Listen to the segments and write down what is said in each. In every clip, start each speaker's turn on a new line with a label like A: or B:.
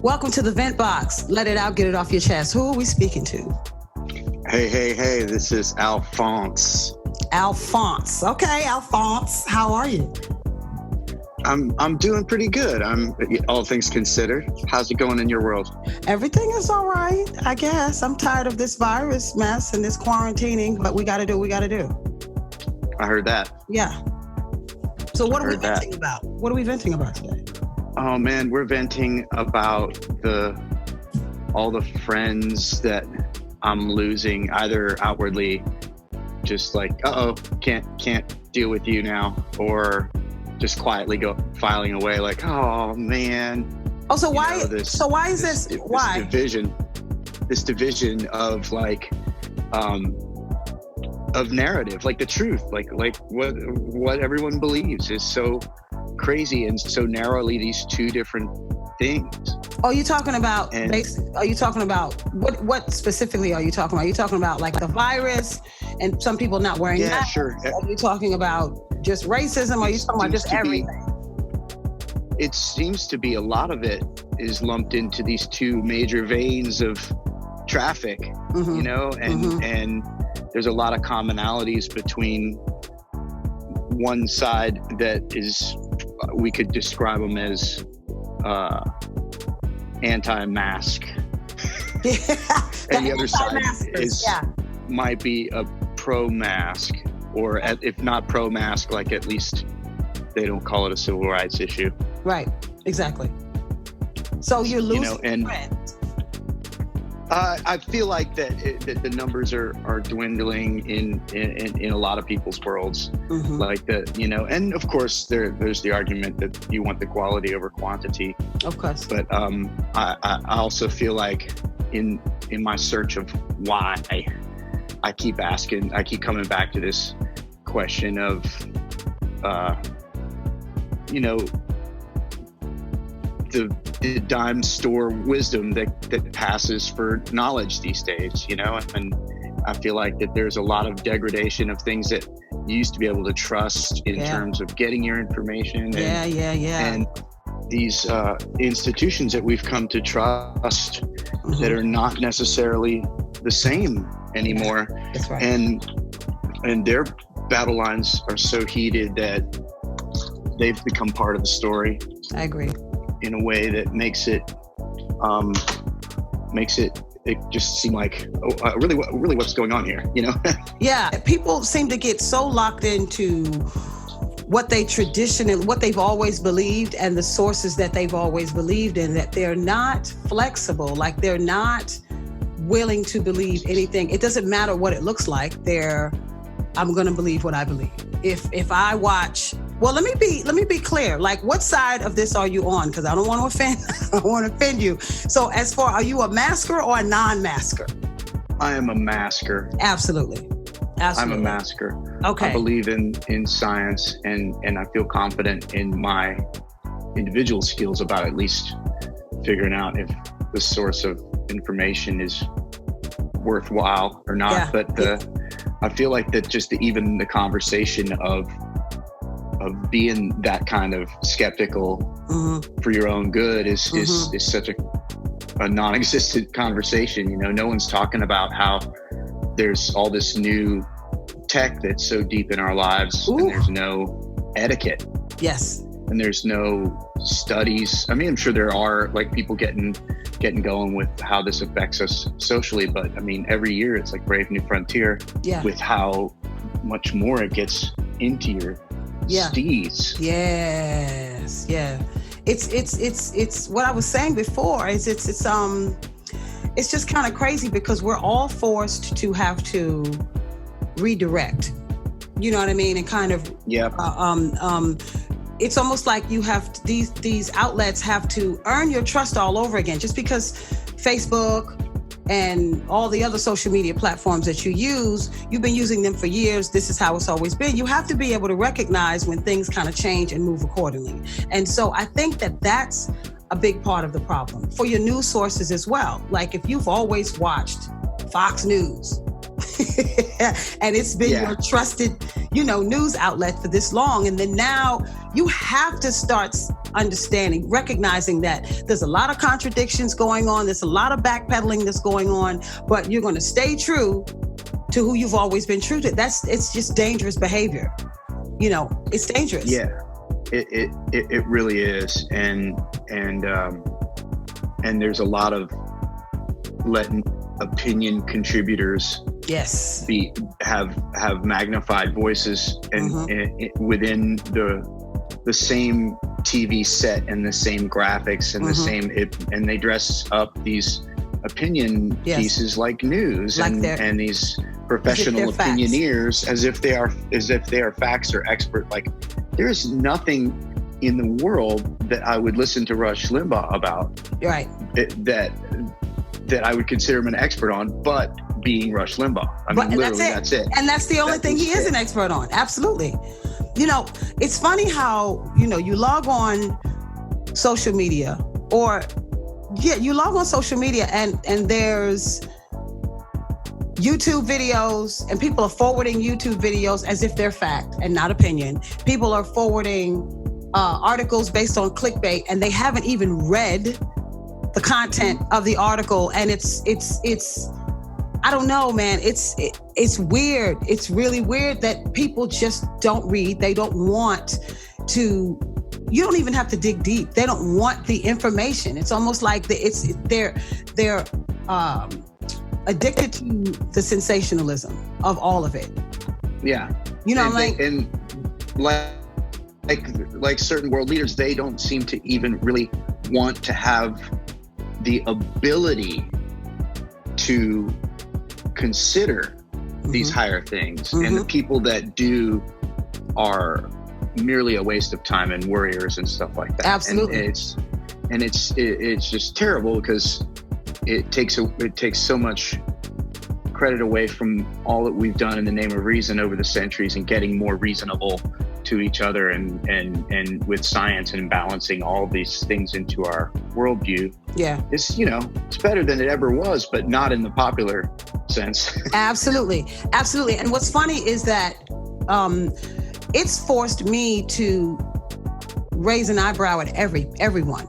A: Welcome to the Vent Box. Let it out, get it off your chest. Who are we speaking to?
B: Hey, this is Alphonse.
A: Alphonse. Okay, Alphonse. How are you?
B: I'm doing pretty good. I'm all things considered. How's it going in your world?
A: Everything is all right, I guess. I'm tired of this virus mess and this quarantining, but we got to do what we got to do.
B: I heard that.
A: Yeah. So what are we venting about? What are we venting about today?
B: Oh man, we're venting about all the friends that I'm losing, either outwardly, just like, can't deal with you now, or just quietly filing away, like, oh man.
A: Oh, so why? Why is this? Why
B: this division of like, of narrative, like the truth, like what everyone believes is so crazy and so narrowly these two different things.
A: Are you talking about? Are you talking about what specifically are you talking about? Are you talking about like the virus and some people not wearing masks?
B: Sure.
A: Are you talking about just racism? Are you talking about just everything?
B: It seems to be a lot of it is lumped into these two major veins of traffic, you know, and there's a lot of commonalities between one side that is, we could describe them as anti-mask, and the other side might be a pro-mask, or if not pro-mask, like at least they don't call it a civil rights issue.
A: Right, exactly. So you're losing friends.
B: I feel like that the numbers are dwindling in a lot of people's worlds, like that, you know, and of course there's the argument that you want the quality over quantity.
A: Of course.
B: But I also feel like in my search of why, I keep coming back to this question of, you know, the dime store wisdom that passes for knowledge these days, you know, and I feel like that there's a lot of degradation of things that you used to be able to trust in terms of getting your information. And these institutions that we've come to trust that are not necessarily the same anymore.
A: That's right.
B: And their battle lines are so heated that they've become part of the story.
A: I agree.
B: In a way that makes it just seem like, really what's going on here, you know?
A: Yeah, people seem to get so locked into what they've always believed and the sources that they've always believed in, that they're not flexible, like they're not willing to believe anything. It doesn't matter what it looks like. I'm going to believe what I believe. If I watch, well, let me be clear. Like, what side of this are you on? Because I don't want to offend. I don't want to offend you. So, are you a masker or a non-masker?
B: I am a masker.
A: Absolutely.
B: I'm a masker.
A: Okay.
B: I believe in science, and I feel confident in my individual skills about at least figuring out if the source of information is worthwhile or not. Yeah. But I feel like that just even the conversation of being that kind of skeptical for your own good is such a non-existent conversation. You know, no one's talking about how there's all this new tech that's so deep in our lives. Ooh. And there's no etiquette.
A: Yes.
B: And there's no studies. I mean, I'm sure there are, like, people getting going with how this affects us socially, but I mean, every year it's like Brave New Frontier with how much more it gets into your steeds.
A: Yes, yeah. It's what I was saying before. It's just kind of crazy because we're all forced to have to redirect. You know what I mean? And kind of it's almost like you have these outlets have to earn your trust all over again. Just because Facebook and all the other social media platforms that you use, you've been using them for years. This is how it's always been. You have to be able to recognize when things kind of change and move accordingly. And so I think that that's a big part of the problem for your news sources as well. Like if you've always watched Fox News, and it's been your trusted, news outlet for this long. And then now you have to start understanding, recognizing that there's a lot of contradictions going on. There's a lot of backpedaling that's going on, but you're going to stay true to who you've always been true to. It's just dangerous behavior. It's dangerous.
B: Yeah, it really is. And there's a lot of letting opinion contributors have magnified voices and within the same TV set and the same graphics and the same and they dress up these opinion pieces like news and these professional opinioneers as if they are facts or expert. Like, there's nothing in the world that I would listen to Rush Limbaugh about that I would consider him an expert on, but being Rush Limbaugh. I mean, literally, that's it.
A: And that's the only thing he is an expert on. Absolutely. It's funny how, you log on social media and there's YouTube videos, and people are forwarding YouTube videos as if they're fact and not opinion. People are forwarding articles based on clickbait, and they haven't even read the content of the article. And it's I don't know, man. It's weird. It's really weird that people just don't read. They don't want to. You don't even have to dig deep. They don't want the information. It's almost like they're addicted to the sensationalism of all of it.
B: Yeah. Like certain world leaders, they don't seem to even really want to have the ability to consider these higher things. And the people that do are merely a waste of time and warriors and stuff like that.
A: Absolutely.
B: And it's just terrible because it takes so much credit away from all that we've done in the name of reason over the centuries and getting more reasonable to each other and with science and balancing all these things into our worldview. Yeah. It's better than it ever was, but not in the popular sense. Absolutely.
A: And what's funny is that it's forced me to raise an eyebrow at everyone,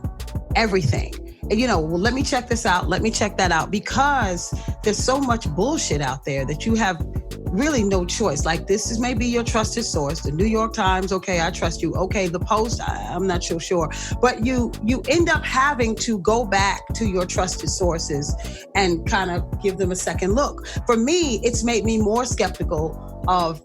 A: everything. And, let me check this out. Let me check that out, because there's so much bullshit out there that you have really no choice. Like, this is maybe your trusted source, the New York Times. Okay, I trust you. Okay, the Post, I'm not so sure. But you end up having to go back to your trusted sources and kind of give them a second look. For me, it's made me more skeptical of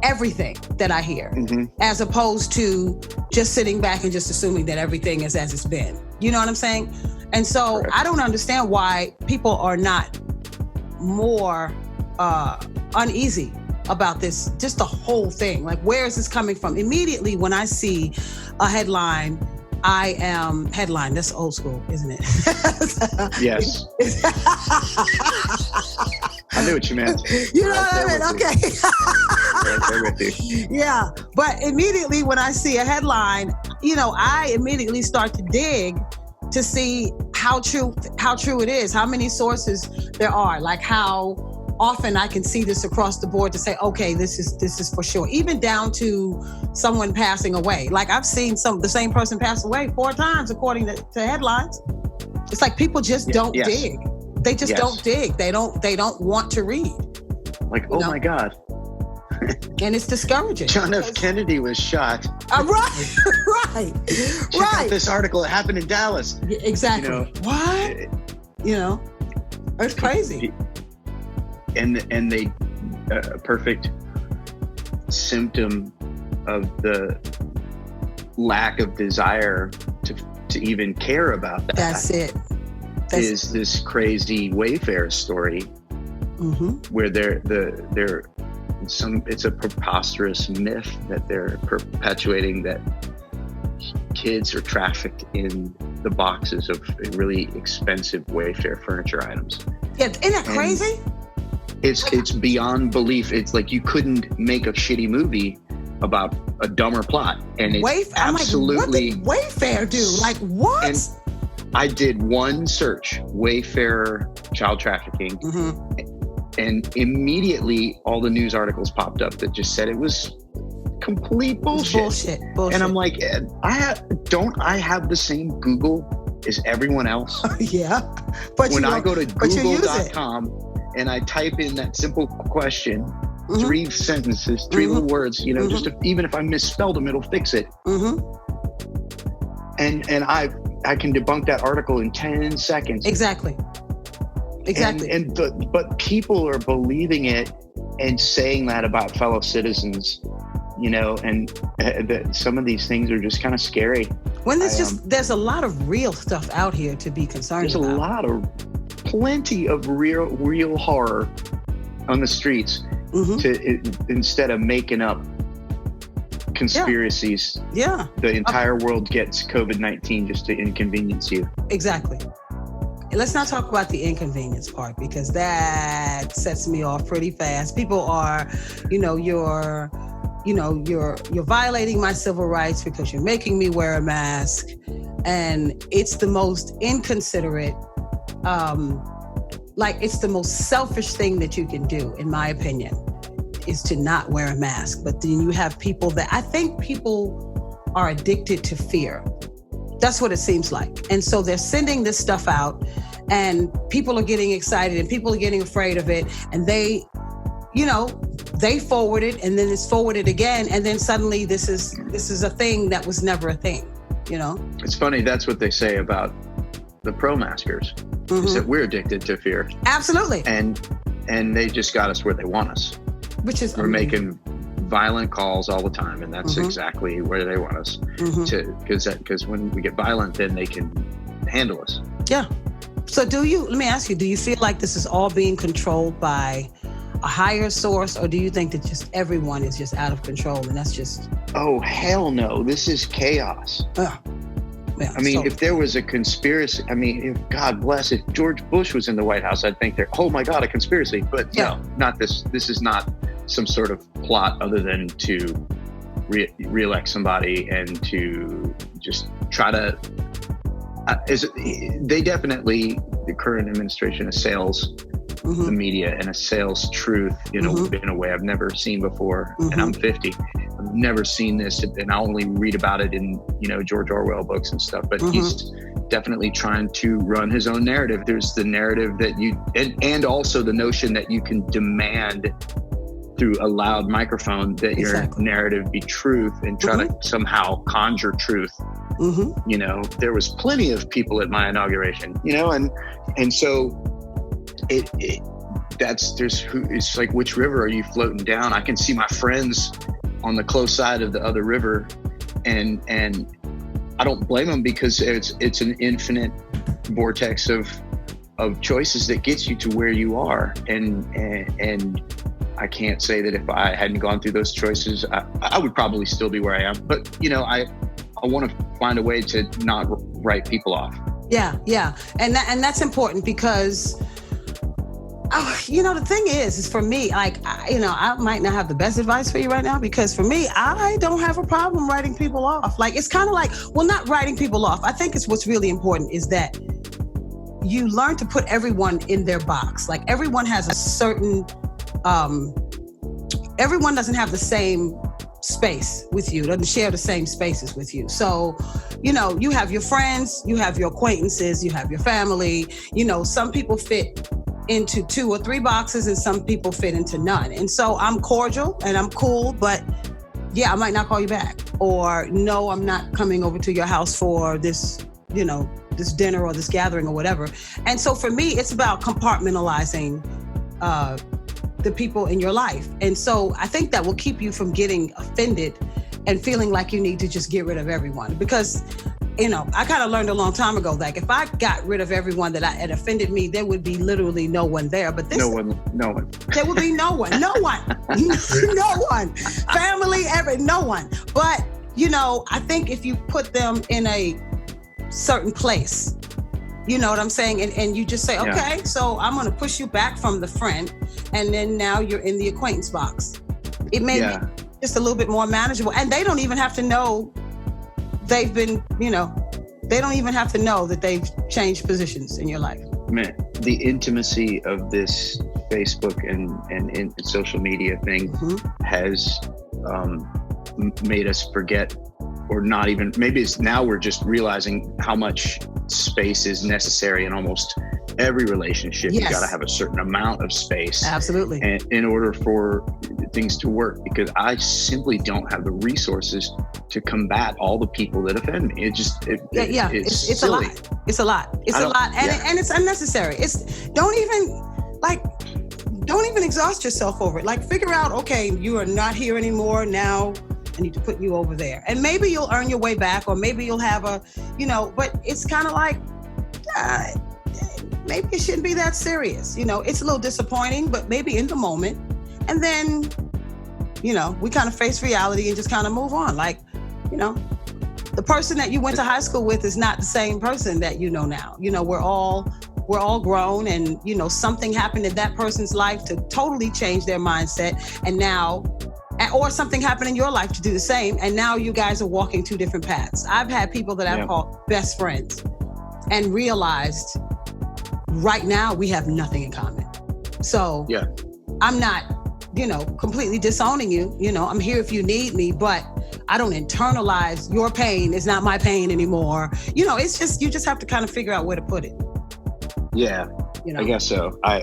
A: everything that I hear, as opposed to just sitting back and just assuming that everything is as it's been. You know what I'm saying? And so I don't understand why people are not more uneasy about this, just the whole thing. Like, where is this coming from? Immediately when I see a headline, headline, that's old school, isn't it?
B: Yes. I knew what you meant.
A: You know what I mean? Okay.
B: Right there with you.
A: Yeah. But immediately when I see a headline, I immediately start to dig to see how true it is, how many sources there are, like how often I can see this across the board to say, okay, this is for sure. Even down to someone passing away. Like, I've seen the same person pass away 4 times according to headlines. It's like people just don't dig. They just don't dig. They don't want to read.
B: Like, oh my God.
A: And it's discouraging.
B: John F. Kennedy was shot.
A: Right.
B: Check out this article. It happened in Dallas.
A: Exactly. What? It's crazy.
B: And they a perfect symptom of the lack of desire to even care about that.
A: That's it.
B: Is this crazy Wayfair story where it's a preposterous myth that they're perpetuating, that kids are trafficked in the boxes of really expensive Wayfair furniture items.
A: Yeah, isn't that crazy?
B: It's beyond belief. It's like you couldn't make a shitty movie about a dumber plot, and it's absolutely.
A: I'm like, what did Wayfair do? Like, what?
B: And I did one search, Wayfair child trafficking, And immediately all the news articles popped up that just said it was complete bullshit.
A: Bullshit.
B: And I'm like, don't I have the same Google as everyone else?
A: Yeah. But
B: when I go to google.com and I type in that simple question, 3 sentences, 3 little words, just even if I misspelled them, it'll fix it. And I can debunk that article in 10 seconds.
A: Exactly.
B: But people are believing it and saying that about fellow citizens, and that some of these things are just kind of scary.
A: When there's a lot of real stuff out here to be concerned about.
B: There's plenty of real horror on the streets instead of making up conspiracies.
A: Yeah.
B: The entire world gets COVID-19 just to inconvenience you.
A: Exactly. Let's not talk about the inconvenience part, because that sets me off pretty fast. People are, you're violating my civil rights because you're making me wear a mask. And it's the most inconsiderate, it's the most selfish thing that you can do, in my opinion, is to not wear a mask. But then you have people I think people are addicted to fear. That's what it seems like. And so they're sending this stuff out, and people are getting excited and people are getting afraid of it. And they forward it, and then it's forwarded again. And then suddenly this is a thing that was never a thing, It's funny.
B: That's what they say about the pro-maskers, is that we're addicted to fear.
A: Absolutely.
B: And they just got us where they want us.
A: Which is,
B: we're making violent calls all the time, and that's exactly where they want us to, because when we get violent, then they can handle us.
A: Yeah. So let me ask you, do you feel like this is all being controlled by a higher source, or do you think that just everyone is just out of control and that's just...
B: Oh, hell no. This is chaos.
A: Yeah,
B: if there was a conspiracy, if God bless, if George Bush was in the White House, I'd think oh my God, a conspiracy. But no, not this. This is not some sort of plot other than to re-elect somebody and to just try to... they definitely, the current administration assails the media and assails truth in a way I've never seen before. And I'm 50. I've never seen this, and I only read about it in George Orwell books and stuff. But he's definitely trying to run his own narrative. There's the narrative that you and also the notion that you can demand through a loud microphone that your narrative be truth, and try to somehow conjure truth. There was plenty of people at my inauguration, and so it's like, which river are you floating down? I can see my friends on the close side of the other river, and I don't blame them, because it's an infinite vortex of choices that gets you to where you are, and I can't say that if I hadn't gone through those choices, I would probably still be where I am. But I want to find a way to not write people off.
A: Yeah, and that's important, because the thing is for me, I might not have the best advice for you right now, because for me, I don't have a problem writing people off. It's kind of like, not writing people off. I think what's really important is that you learn to put everyone in their box. Like, everyone has a certain, everyone doesn't have the same space with you, doesn't share the same spaces with you. So, you have your friends, you have your acquaintances, you have your family. Some people fit into 2 or 3 boxes, and some people fit into none. And so I'm cordial and I'm cool, but I might not call you back, or no, I'm not coming over to your house for this, this dinner or this gathering or whatever. And so for me, it's about compartmentalizing the people in your life. And so I think that will keep you from getting offended and feeling like you need to just get rid of everyone. Because I kind of learned a long time ago, like, if I got rid of everyone that had offended me, there would be literally no one there. But this,
B: no one.
A: There would be no one. No one. Family, no one. But, I think if you put them in a certain place, you know what I'm saying? And you just say, okay, so I'm going to push you back from the friend, and then now you're in the acquaintance box. It may be just a little bit more manageable. And they don't even have to know they've been, they don't even have to know that they've changed positions in your life.
B: Man, the intimacy of this Facebook and in social media thing has made us forget, or not even, maybe it's now we're just realizing how much space is necessary in almost every relationship.
A: Yes.
B: You got to have a certain amount of space.
A: Absolutely.
B: And in order for things to work, because I simply don't have the resources to combat all the people that offend me. It's
A: a lot. It's a lot. And it's unnecessary. Don't even exhaust yourself over it. Like, figure out, okay, you are not here anymore. Now I need to put you over there. And maybe you'll earn your way back, or maybe you'll have but it's kind of like, maybe it shouldn't be that serious. It's a little disappointing, but maybe in the moment. And then, we kind of face reality and just kind of move on. Like, the person that you went to high school with is not the same person that you know now. We're all grown, and, something happened in that person's life to totally change their mindset. And now, or something happened in your life to do the same. And now you guys are walking two different paths. I've had people that I've called best friends and realized right now we have nothing in common. So I'm not, completely disowning you. I'm here if you need me, but I don't internalize your pain. It's not my pain anymore. It's just, you just have to kind of figure out where to put it.
B: Yeah, I guess so. I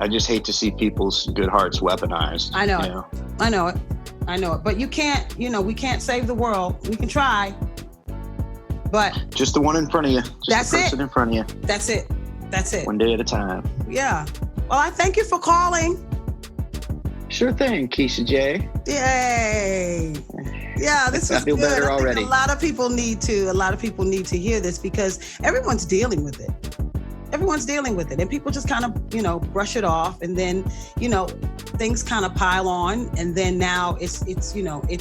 B: just hate to see people's good hearts weaponized.
A: I know it. But you can't, we can't save the world. We can try, but
B: just the one in front of you. Just the person in front of you.
A: That's it.
B: One day at a time.
A: Yeah. Well, I thank you for calling.
B: Sure thing, Keisha J.
A: Yay. Yeah, this was
B: I feel
A: good.
B: better
A: I think
B: already.
A: A lot of people need to hear this, because everyone's dealing with it. Everyone's dealing with it, and people just kind of, brush it off, and then, things kind of pile on, and then now it's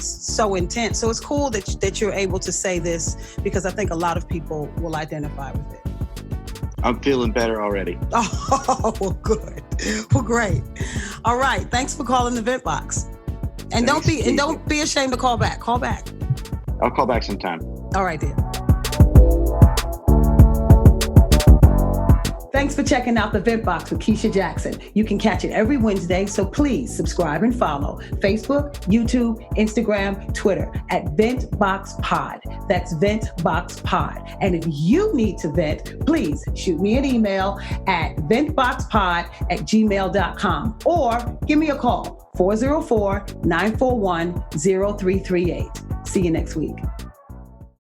A: so intense. So it's cool that you're able to say this, because I think a lot of people will identify with it.
B: I'm feeling better already.
A: Oh, well, good. Well, great. All right. Thanks for calling the Vent Box. And don't be ashamed to call back. Call back.
B: I'll call back sometime.
A: All right, dear. Thanks for checking out the Vent Box with Keisha Jackson. You can catch it every Wednesday, so please subscribe and follow Facebook, YouTube, Instagram, Twitter at VentBoxPod. That's VentBoxPod. And if you need to vent, please shoot me an email at ventboxpod@gmail.com, or give me a call, 404-941-0338. See you next week.